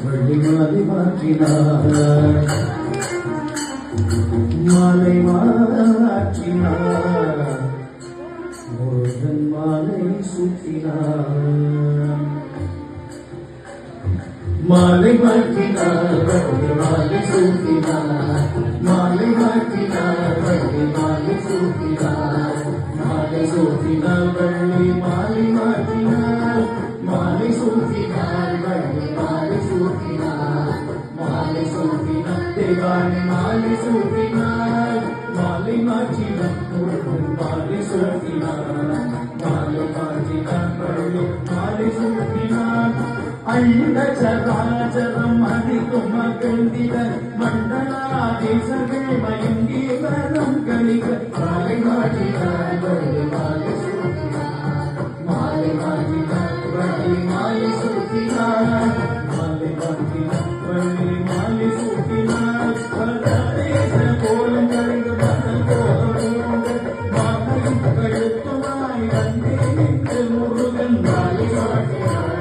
வள்ளிமாலை மாற்றினார் மாலை மாற்றினார் முருகன் மாலை சூட்டினார் மாலை மாற்றினார் வள்ளி மாலை சூட்டினார் மாலை மாற்றினார் வள்ளி மாலை சூட்டினார் மாலை சூட்டினார் வள்ளி மாலை மாற்றினார் மாலை சூட்டினார் வள்ளி மாலை சூட்டினார் மாலை சூட்டினார் தேவானை மாலை சூட்டினார் மாலை மாற்றினார் முருகன் மாலை சூட்டினார் மாலை மாற்றினார் வள்ளி மாலை சூட்டினார் அண்ட சராச்சரம் அதிகம் மகிழ்ந்திட மண்டலாதீசர்கள் மயங்கி வரம் கணிக மாலை மாற்றினார் வள்ளி மாலை சூட்டினார் மாலை மாற்றினார் வள்ளி மாலை சூட்டினார் மாலை மாற்றினார் வள்ளி மாலை சூட்டினார் பரதேச கோலம் கழிந்து மகள் கோலம் மாலையும் கழுத்துமாய் வந்தே நின்று முருகன் மாலை மாற்றினார்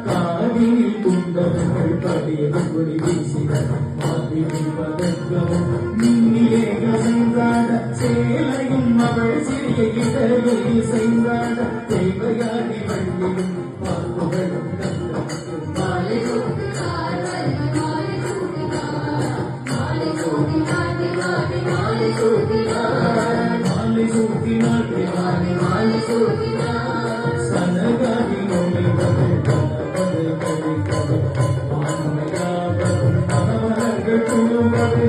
காவியில் துண்டவர்கள் படையபடி வீசினார் மாவினில் பதக்கமும் மின்னிலே கசைந்தாட சேலையும் அவள் சிறிய இடவில் செய்தாட தேவையாடி வண்டியும் பார்ப்புகளும் மாலை மாலை சூட்டினார் மாலை சூட்டினார் சனகாதி நோய்கள் கனவது கழிப்பது ஆன்மையாவதும் மனவர்கள் துணுவது